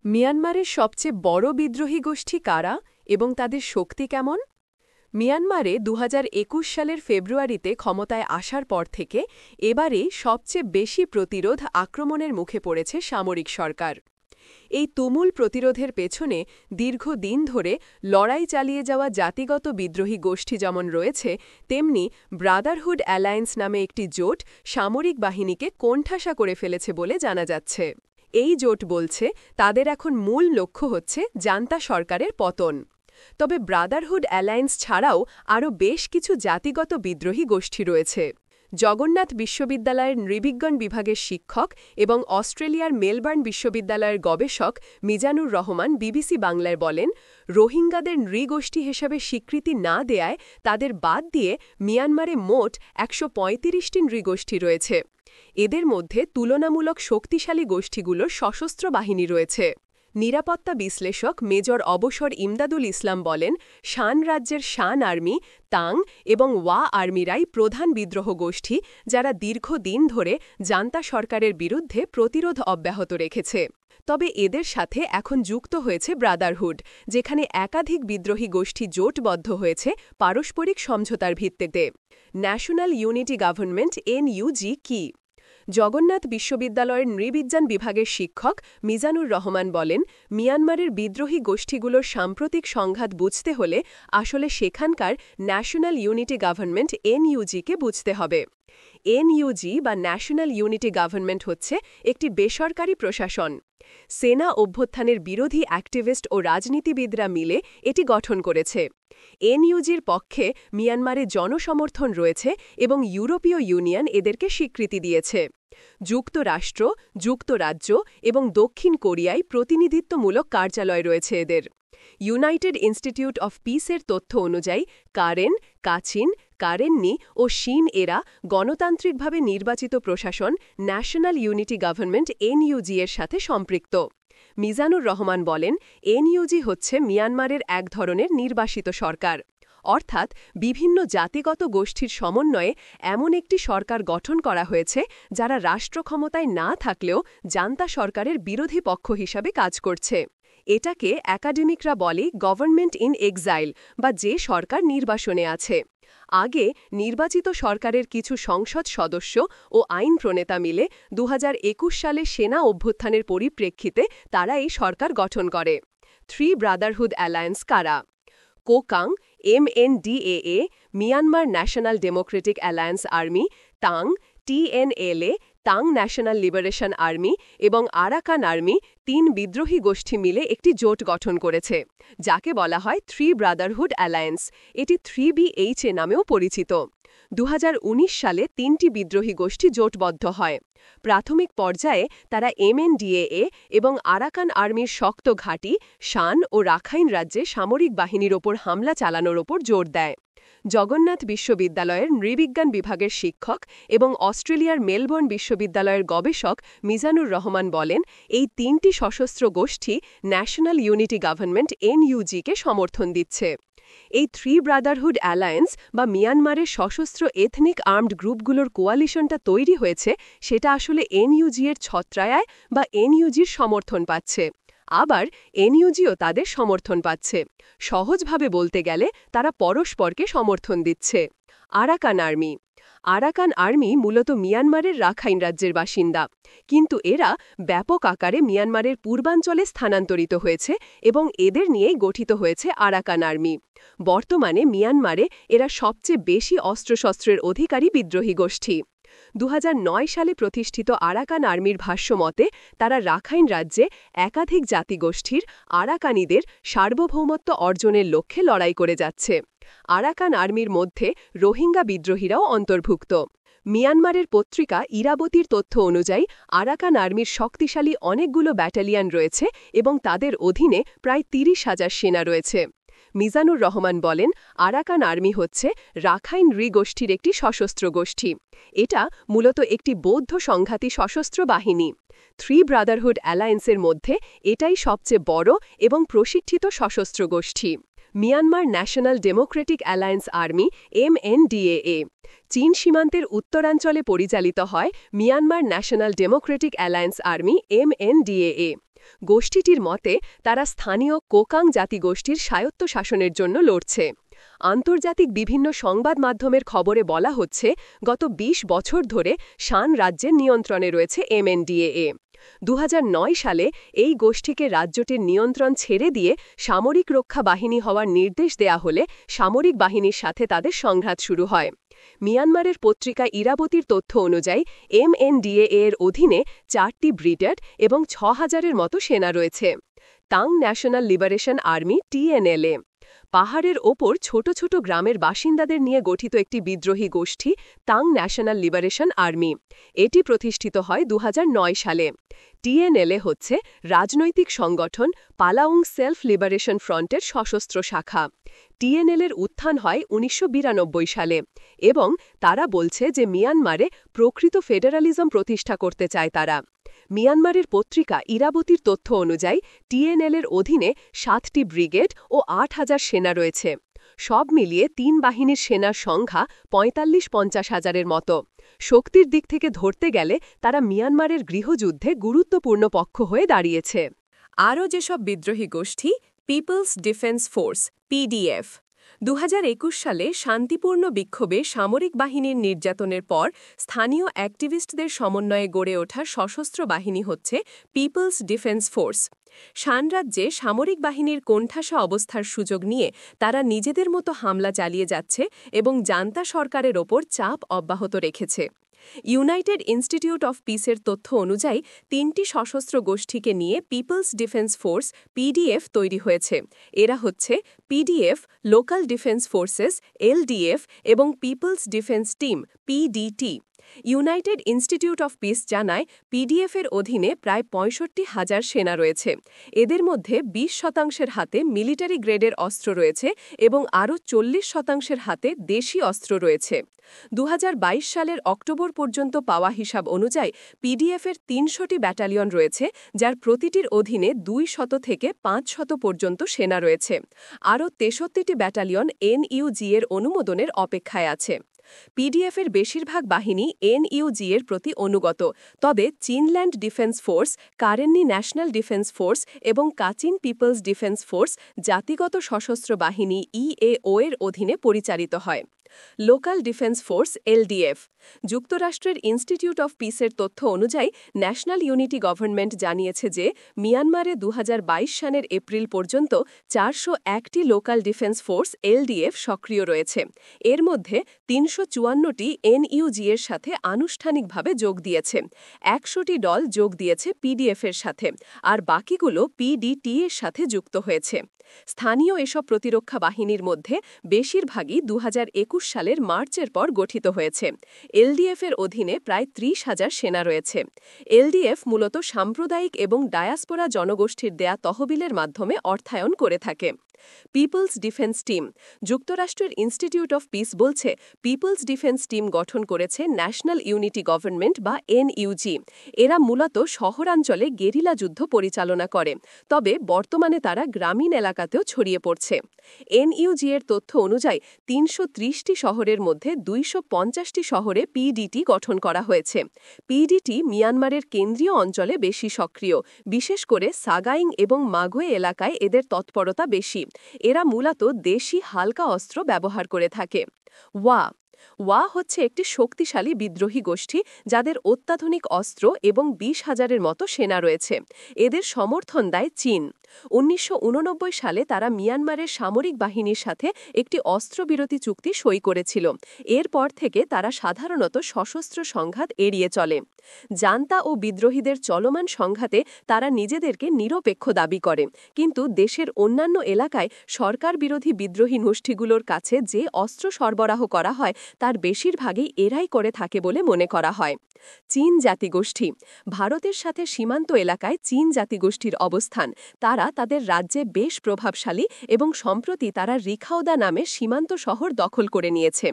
মিয়ানমারের সবচেয়ে বড় বিদ্রোহী গোষ্ঠী কারা এবং তাদের শক্তি কেমন? মিয়ানমারে ২০২১ সালের ফেব্রুয়ারিতে ক্ষমতায় আসার পর থেকে এবারে সবচেয়ে বেশি প্রতিরোধ আক্রমণের মুখে পড়েছে সামরিক সরকার। এই তুমুল প্রতিরোধের পেছনে দীর্ঘদিন ধরে লড়াই চালিয়ে যাওয়া জাতিগত বিদ্রোহী গোষ্ঠী যেমন রয়েছে, তেমনি ব্রাদারহুড অ্যালায়েন্স নামে একটি জোট সামরিক বাহিনীকে কোণঠাসা করে ফেলেছে বলে জানা যাচ্ছে। এই জোট বলছে তাদের এখন মূল লক্ষ্য হচ্ছে জান্তা সরকারের পতন। তবে ব্রাদারহুড অ্যালায়েন্স ছাড়াও আরও বেশ কিছু জাতিগত বিদ্রোহী গোষ্ঠী রয়েছে। জগন্নাথ বিশ্ববিদ্যালয়ের নৃবিজ্ঞান বিভাগের শিক্ষক এবং অস্ট্রেলিয়ার মেলবার্ন বিশ্ববিদ্যালয়ের গবেষক মিজানুর রহমান বিবিসি বাংলায় বলেন, রোহিঙ্গাদের নৃগোষ্ঠী হিসেবে স্বীকৃতি না দেয়ায় তাদের বাদ দিয়ে মিয়ানমারে মোট ১৩৫টি নৃগোষ্ঠী রয়েছে। এদের মধ্যে তুলনামূলক শক্তিশালী গোষ্ঠীগুলোর সশস্ত্র বাহিনী রয়েছে। নিরাপত্তা বিশ্লেষক মেজর অবসর ইমদাদুল ইসলাম বলেন, শান রাজ্যের শান আর্মি, তাং এবং ওয়া আর্মিরাই প্রধান বিদ্রোহ গোষ্ঠী, যারা দীর্ঘদিন ধরে জান্তা সরকারের বিরুদ্ধে প্রতিরোধ অব্যাহত রেখেছে। তবে এদের সাথে এখন যুক্ত হয়েছে ব্রাদারহুড, যেখানে একাধিক বিদ্রোহী গোষ্ঠী জোটবদ্ধ হয়েছে পারস্পরিক সমঝোতার ভিত্তিতে। ন্যাশনাল ইউনিটি গভর্নমেন্ট (এনইউজি) কি? জগন্নাথ বিশ্ববিদ্যালয়ের নৃবিজ্ঞান বিভাগের শিক্ষক মিজানুর রহমান বলেন, মিয়ানমারের বিদ্রোহী গোষ্ঠীগুলোর সাম্প্রতিক সংঘাত বুঝতে হলে আসলে সেখানকার ন্যাশনাল ইউনিটি গভর্নমেন্ট (এনইউজি)কে বুঝতে হবে। এনইউজি বা ন্যাশনাল ইউনিটি গভর্নমেন্ট হচ্ছে একটি বেসরকারি প্রশাসন। সেনা অভ্যুত্থানের বিরোধী অ্যাক্টিভিস্ট ও রাজনীতিবিদরা মিলে এটি গঠন করেছে। এনইউজির পক্ষে মিয়ানমারে জনসমর্থন রয়েছে এবং ইউরোপীয় ইউনিয়ন এদেরকে স্বীকৃতি দিয়েছে। যুক্তরাষ্ট্র, যুক্তরাজ্য এবং দক্ষিণ কোরিয়ায় প্রতিনিধিত্বমূলক কার্যালয় রয়েছে এদের। ইউনাইটেড ইনস্টিটিউট অফ পিসের তথ্য অনুযায়ী কারেন, কাচিন, কারেন্নি ও শিন এরা গণতান্ত্রিকভাবে নির্বাচিত প্রশাসন ন্যাশনাল ইউনিটি গভর্নমেন্ট (এনইউজি) এর সাথে সম্পৃক্ত। মিজানুর রহমান বলেন, এনইউজি হচ্ছে মিয়ানমারের এক ধরনের নির্বাসিত সরকার, অর্থাৎ বিভিন্ন জাতিগত গোষ্ঠীর সমন্বয়ে এমন একটি সরকার গঠন করা হয়েছে যারা রাষ্ট্র ক্ষমতায় না থাকলেও জান্তা সরকারের বিরোধী পক্ষ হিসাবে কাজ করছে। এটাকে একাডেমিকরা বলে গভর্নমেন্ট ইন এক্সাইল, বা যে সরকার নির্বাসনে আছে। আগে নির্বাচিত সরকারের কিছু সংসদ সদস্য ও আইন প্রণেতা মিলে ২০২১ সালে সেনা অভ্যুত্থানের পরিপ্রেক্ষিতে তারা এই সরকার গঠন করে। থ্রি ব্রাদারহুড অ্যালায়েন্স কারা? Kokang (MNDAA), Myanmar national democratic alliance army, Ta'ang (TNLA), Ta'ang national liberation army এবং আরাকান আর্মি, ৩ বিদ্রোহী গোষ্ঠী মিলে একটি জোট গঠন করেছে, যাকে বলা হয় থ্রি ব্রাদারহুড অ্যালায়েন্স। এটি 3BH নামেও পরিচিত। ২০১৯ সালে ৩টি বিদ্রোহী গোষ্ঠী জোটবদ্ধ হয়। প্রাথমিক পর্যায়ে তারা MNDAA এবং আরাকান আর্মির শক্ত ঘাঁটি, শান ও রাখাইন রাজ্যে সামরিক বাহিনীর ওপর হামলা চালানোর ওপর জোর দেয়। জগন্নাথ বিশ্ববিদ্যালয়ের নৃবিজ্ঞান বিভাগের শিক্ষক এবং অস্ট্রেলিয়ার মেলবোর্ন বিশ্ববিদ্যালয়ের গবেষক মিজানুর রহমান বলেন, এই ৩টি সশস্ত্র গোষ্ঠী ন্যাশনাল ইউনিটি গভর্নমেন্ট (এনইউজি)কে সমর্থন দিচ্ছে। এই থ্রি ব্রাদারহুড অ্যালায়েন্স বা মিয়ানমারের সশস্ত্র এথনিক আর্মড গ্রুপগুলোর কোয়ালিশনটা তৈরি হয়েছে, সেটা আসলে এনইউজি এর ছত্রায়ায় বা এনইউজির সমর্থন পাচ্ছে। আবার এনইউজিও তাদের সমর্থন পাচ্ছে। সহজভাবে বলতে গেলে তারা পরস্পরকে সমর্থন দিচ্ছে। Arakan army. আরাকান আর্মি মূলত মিয়ানমারের রাখাইন রাজ্যের বাসিন্দা, কিন্তু এরা ব্যাপক আকারে মিয়ানমারের পূর্বাঞ্চলে স্থানান্তরিত হয়েছে এবং এদের নিয়েই গঠিত হয়েছে আরাকান আর্মি। বর্তমানে মিয়ানমারে এরা সবচেয়ে বেশি অস্ত্রশস্ত্রের অধিকারী বিদ্রোহী গোষ্ঠী। ২০০৯ সালে প্রতিষ্ঠিত আরাকান আর্মির ভাষ্যমতে তারা রাখাইন রাজ্যে একাধিক জাতিগোষ্ঠীর আরাকানিদের সার্বভৌমত্ব অর্জনের লক্ষ্যে লড়াই করে যাচ্ছে। আরাকান আর্মির মধ্যে রোহিঙ্গা বিদ্রোহীরাও অন্তর্ভুক্ত। মিয়ানমারের পত্রিকা ইরাবতীর তথ্য অনুযায়ী আরাকান আর্মির শক্তিশালী অনেকগুলো ব্যাটালিয়ন রয়েছে এবং তাদের অধীনে প্রায় ৩০,০০০ সেনা রয়েছে। মিজানুর রহমান বলেন, আরাকান আর্মি হচ্ছে রাখাইন নৃগোষ্ঠীর একটি সশস্ত্র গোষ্ঠী। এটা মূলত একটি বৌদ্ধ সংঘাতী সশস্ত্র বাহিনী। থ্রি ব্রাদারহুড অ্যালায়েন্সের মধ্যে এটাই সবচেয়ে বড় এবং প্রশিক্ষিত সশস্ত্র গোষ্ঠী। Myanmar national democratic alliance army (MNDAA) চীন সীমান্তের উত্তরাঞ্চলে পরিচালিত হয় Myanmar national democratic alliance army (MNDAA). গোষ্ঠীটির মতে তারা স্থানীয় কোকাং জাতিগোষ্ঠীর স্বায়ত্তশাসনের জন্য লড়ছে। আন্তর্জাতিক বিভিন্ন সংবাদ মাধ্যমের খবরে বলা হচ্ছে, গত ২০ বছর ধরে শান রাজ্যের নিয়ন্ত্রণে রয়েছে MNDAA। ২০০৯ সালে এই গোষ্ঠীকে রাজ্যটির নিয়ন্ত্রণ ছেড়ে দিয়ে সামরিক রক্ষা বাহিনী হওয়ার নির্দেশ দেয়া হলে সামরিক বাহিনীর সাথে তাদের সংঘাত শুরু হয়। মিয়ানমারের পত্রিকা ইরাবতীর তথ্য অনুযায়ী MNDAA এর অধীনে ৪টি ব্রিগেড এবং ৬,০০০-এর মতো সেনা রয়েছে। তাং ন্যাশনাল লিবারেশন আর্মি TNLA পাহাড়ের ওপর ছোট ছোট গ্রামের বাসিন্দাদের নিয়ে গঠিত একটি বিদ্রোহী গোষ্ঠী তাং ন্যাশনাল লিবারেশন আর্মি। এটি প্রতিষ্ঠিত হয় ২০০৯ সালে। TNLA হচ্ছে রাজনৈতিক সংগঠন পালাউং সেলফ লিবারেশন ফ্রন্টের সশস্ত্র শাখা। TNLA-র উত্থান হয় ১৯৯২ সালে এবং তারা বলছে যে মিয়ানমারে প্রকৃত ফেডারালিজম প্রতিষ্ঠা করতে চায় তারা। মিয়ানমারের পত্রিকা ইরাবতীর তথ্য অনুযায়ী TNLA-র অধীনে ৭টি ব্রিগেড ও ৮,০০০ সেনা রয়েছে। সব মিলিয়ে ৩ বাহিনীর সেনার সংখ্যা ৪৫-৫০ হাজারের মতো। শক্তির দিক থেকে ধরতে গেলে তারা মিয়ানমারের গৃহযুদ্ধে গুরুত্বপূর্ণ পক্ষ হয়ে দাঁড়িয়েছে। আরও যেসব বিদ্রোহী গোষ্ঠী পিপলস ডিফেন্স ফোর্স PDF ২০২১ সালে শান্তিপূর্ণ বিক্ষোভে সামরিক বাহিনীর নির্যাতনের পর স্থানীয় অ্যাক্টিভিস্টদের সমন্বয়ে গড়ে ওঠা সশস্ত্র বাহিনী হচ্ছে পিপলস ডিফেন্স ফোর্স। শান রাজ্যে সামরিক বাহিনীর কোণঠাসা অবস্থার সুযোগ নিয়ে তারা নিজেদের মতো হামলা চালিয়ে যাচ্ছে এবং জান্তা সরকারের ওপর চাপ অব্যাহত রেখেছে। ইউনাইটেড ইনস্টিটিউট অফ পিসের তথ্য অনুযায়ী ৩টি সশস্ত্র গোষ্ঠীকে নিয়ে পিপলস ডিফেন্স ফোর্স PDF তৈরি হয়েছে। এরা হচ্ছে PDF local defence forces LDF এবং people's defence team PDT। United Institute of Peace জানায় PDF-এর অধীনে প্রায় ৬৫,০০০ সেনা রয়েছে। এদের মধ্যে ২০% হাতে মিলিটারি গ্রেডের অস্ত্র রয়েছে এবং আরও ৪০% হাতে দেশি অস্ত্র রয়েছে। ২০২২ সালের অক্টোবর পর্যন্ত পাওয়া হিসাব অনুযায়ী PDF-এর ৩০০টি ব্যাটালিয়ন রয়েছে, যার প্রতিটির অধীনে ২০০ থেকে ৫০০ পর্যন্ত সেনা রয়েছে। আরও ৬৩টি ব্যাটালিয়ন NUG-এর অনুমোদনের অপেক্ষায় আছে। PDF-এর বেশিরভাগ বাহিনী NUG-এর প্রতি অনুগত, তবে Chinland defence force, Karenni national defence force এবং কাচিন পিপলস ডিফেন্স ফোর্স জাতিগত সশস্ত্র বাহিনী EAO-এর অধীনে পরিচালিত হয়। লোকাল ডিফেন্স ফোর্স LDF যুক্তরাষ্ট্রের ইনস্টিটিউট অফ পিসের তথ্য অনুযায়ী ন্যাশনাল ইউনিটি গভর্নমেন্ট জানিয়েছে যে মিয়ানমারে ২০২২ সালের এপ্রিল পর্যন্ত ৪০১টি লোকাল ডিফেন্স ফোর্স LDF সক্রিয় রয়েছে। এর মধ্যে ৩৫৪টি NUG-এর সাথে আনুষ্ঠানিকভাবে যোগ দিয়েছে, ১০০টি দল যোগ দিয়েছে PDF-এর সাথে, আর বাকিগুলো PDT-এর সাথে যুক্ত হয়েছে। স্থানীয় এসব প্রতিরক্ষা বাহিনীর মধ্যে বেশিরভাগই ২০২১ সালের মার্চের পর গঠিত হয়েছে। LDF-এর অধীনে প্রায় ৩০,০০০ সেনা রয়েছে। LDF মূলত সাম্প্রদায়িক এবং ডায়াসপোরা জনগোষ্ঠীর দেয়া তহবিলের মাধ্যমে অর্থায়ন করে থাকে। পিপলস ডিফেন্স টিম যুক্তরাষ্ট্রের ইনস্টিটিউট অফ পিস বলছে, পিপলস ডিফেন্স টিম গঠন করেছে ন্যাশনাল ইউনিটি গভর্নমেন্ট বা NUG। এরা মূলত শহরাঞ্চলে গেরিলা যুদ্ধ পরিচালনা করে, তবে বর্তমানে তারা গ্রামীণ এলাকাতেও ছড়িয়ে পড়ছে। NUG-এর তথ্য অনুযায়ী ৩৩০টি শহরের মধ্যে ২৫০টি শহরে PDT গঠন করা হয়েছে। PDT মিয়ানমারের কেন্দ্রীয় অঞ্চলে বেশি সক্রিয়, বিশেষ করে সাগাইং এবং মাগোয়ে এলাকায় এদের তৎপরতা বেশি। এরা মূলত দেশি হালকা অস্ত্র ব্যবহার করে থাকে। ওয়া হচ্ছে একটি শক্তিশালী বিদ্রোহী গোষ্ঠী যাদের অত্যাধুনিক অস্ত্র এবং ২০,০০০-এর মতো সেনা রয়েছে। এদের সমর্থন দেয় চীন। ১৯৮৯ সালে তারা মিয়ানমারের সামরিক বাহিনীর সাথে একটি অস্ত্রবিরতি চুক্তি সই করেছিল। এরপর থেকে তারা সাধারণত সশস্ত্র সংঘাত এড়িয়ে চলে। জান্তা ও বিদ্রোহীদের চলমান সংঘাতে তারা নিজেদেরকে নিরপেক্ষ দাবি করে, কিন্তু দেশের অন্যান্য এলাকায় সরকার বিরোধী বিদ্রোহী গোষ্ঠীগুলোর কাছে যে অস্ত্র সরবরাহ করা হয় তার বেশিরভাগই এরাই করে থাকে বলে মনে করা হয়। চীন জাতিগোষ্ঠী ভারতের সাথে সীমান্ত এলাকায় চীন জাতিগোষ্ঠীর অবস্থান। তারা তাদের রাজ্যে বেশ প্রভাবশালী এবং সম্প্রতি তারা রিখাওদা নামে সীমান্ত শহর দখল করে নিয়েছে।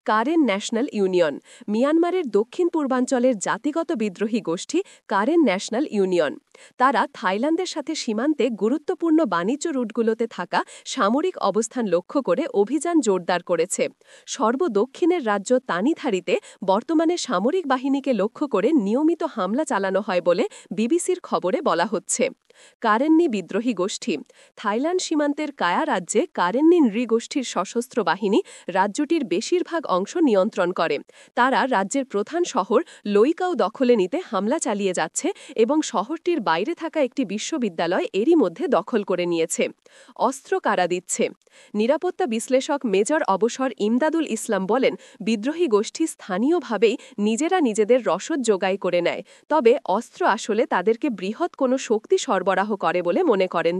কারেন ন্যাশনাল ইউনিয়ন মিয়ানমারের দক্ষিণ পূর্বাঞ্চলের জাতিগত বিদ্রোহী গোষ্ঠী কারেন ন্যাশনাল ইউনিয়ন। তারা থাইল্যান্ডের সাথে সীমান্তে গুরুত্বপূর্ণ বাণিজ্য রুটগুলোতে থাকা সামরিক অবস্থান লক্ষ্য করে অভিযান জোরদার করেছে। সর্বদক্ষিণের রাজ্য তানিথারিতে বর্তমানে সামরিক বাহিনীকে লক্ষ্য করে নিয়মিত হামলা চালানো হয় বলে বিবিসির খবরে বলা হচ্ছে। কারেন্নি বিদ্রোহী গোষ্ঠী। থাইল্যান্ড সীমান্তের কায়া রাজ্যে কারেন্নি নৃগোষ্ঠীর সশস্ত্র বাহিনী রাজ্যটির বেশিরভাগ অংশ নিয়ন্ত্রণ করে। তারা রাজ্যের প্রধান শহর লইকাও দখলে নিতে হামলা চালিয়ে যাচ্ছে এবং শহরটির বাইরে থাকা একটি বিশ্ববিদ্যালয় এরই মধ্যে দখল করে নিয়েছে। অস্ত্র কারা দিচ্ছে? নিরাপত্তা বিশ্লেষক মেজর অবসর ইমদাদুল ইসলাম বলেন, বিদ্রোহী গোষ্ঠী স্থানীয়ভাবেই নিজেরা নিজেদের রসদ জোগাড় করে নেয়, তবে অস্ত্র আসলে তাদেরকে বৃহৎ কোনো শক্তি সরবরাহ করে বলে মনে করেন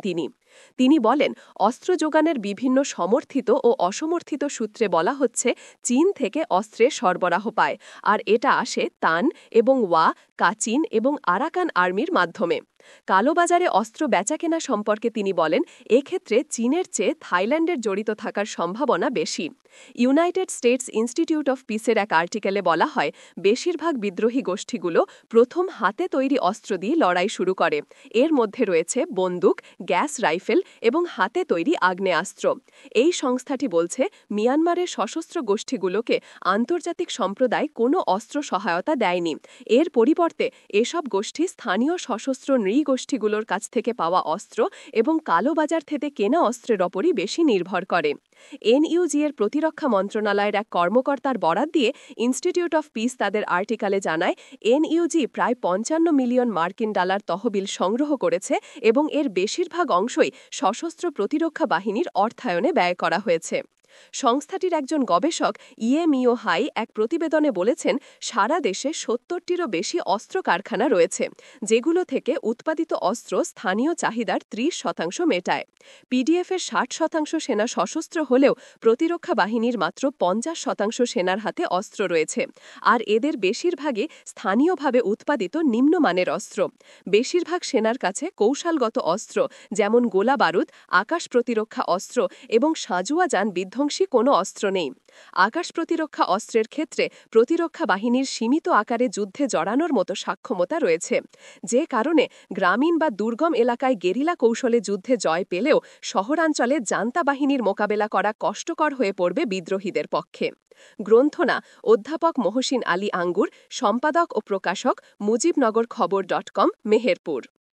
তিনি বলেন, অস্ত্র যোগানের বিভিন্ন সমর্থিত ও অসমর্থিত সূত্রে বলা হচ্ছে চীন থেকে অস্ত্রের সরবরাহ পায়, আর এটা আসে তান এবং ওয়া, কাচিন এবং আরাকান আর্মির মাধ্যমে। কালোবাজারে অস্ত্র বেচাকেনা সম্পর্কে তিনি বলেন, এক্ষেত্রে চীনের চেয়ে থাইল্যান্ডের জড়িত থাকার সম্ভাবনা বেশি। ইউনাইটেড স্টেটস ইনস্টিটিউট অফ পিসের এক আর্টিকেলে বলা হয়, বেশিরভাগ বিদ্রোহী গোষ্ঠীগুলো প্রথম হাতে তৈরি অস্ত্র দিয়ে লড়াই শুরু করে। এর মধ্যে রয়েছে বন্দুক, গ্যাস রাইফেল এবং হাতে তৈরি আগ্নেয়াস্ত্র। এই সংস্থাটি বলছে, মিয়ানমারের সশস্ত্র গোষ্ঠীগুলোকে আন্তর্জাতিক সম্প্রদায় কোনো অস্ত্র সহায়তা দেয়নি। এর পরিবর্তে এসব গোষ্ঠী স্থানীয় সশস্ত্র নৃগোষ্ঠীগুলোর কাছ থেকে পাওয়া অস্ত্র এবং কালোবাজার থেকে কেনা অস্ত্রের ওপরই বেশি নির্ভর করে। এনইউজি এর প্রতিরক্ষা মন্ত্রণালয়ের এক কর্মকর্তার বরাত দিয়ে ইনস্টিটিউট অফ পিস তাদের আর্টিকেলে জানায়, এনইউজি প্রায় ৫৫ মিলিয়ন মার্কিন ডলার তহবিল সংগ্রহ করেছে এবং এর বেশিরভাগ অংশই সশস্ত্র প্রতিরক্ষা বাহিনীর অর্থায়নে ব্যয় করা হয়েছে। সংস্থাটির একজন গবেষক ইএমইও হাই এক প্রতিবেদনে বলেছেন, সারা দেশে ৭০টিরও বেশি অস্ত্র কারখানা রয়েছে, যেগুলো থেকে উৎপাদিত অস্ত্র স্থানীয় চাহিদার ৩০% মেটায়। পিডিএফের ৬০% সেনা সশস্ত্র হলেও প্রতিরক্ষা বাহিনীর মাত্র ৫০% সেনার হাতে অস্ত্র রয়েছে, আর এদের বেশিরভাগই স্থানীয়ভাবে উৎপাদিত নিম্নমানের অস্ত্র। বেশিরভাগ সেনার কাছে কৌশলগত অস্ত্র যেমন গোলা বারুদ, আকাশ প্রতিরক্ষা অস্ত্র এবং সাঁজোয়া যান বিধ্বংসী কোনো অস্ত্র নেই। আকাশ প্রতিরক্ষা অস্ত্রের ক্ষেত্রে প্রতিরক্ষা বাহিনীর সীমিত আকারে যুদ্ধে জড়ানোর মতো সক্ষমতা রয়েছে, যে কারণে গ্রামীণ বা দুর্গম এলাকায় গেরিলা কৌশলে যুদ্ধে জয় পেলেও শহরাঞ্চলে জান্তা বাহিনীর মোকাবেলা করা কষ্টকর হয়ে পড়বে বিদ্রোহীদের পক্ষে। গ্রন্থনা অধ্যাপক মহসিন আলী আঙ্গুর, সম্পাদক ও প্রকাশক মুজিবনগর খবর.com, মেহেরপুর।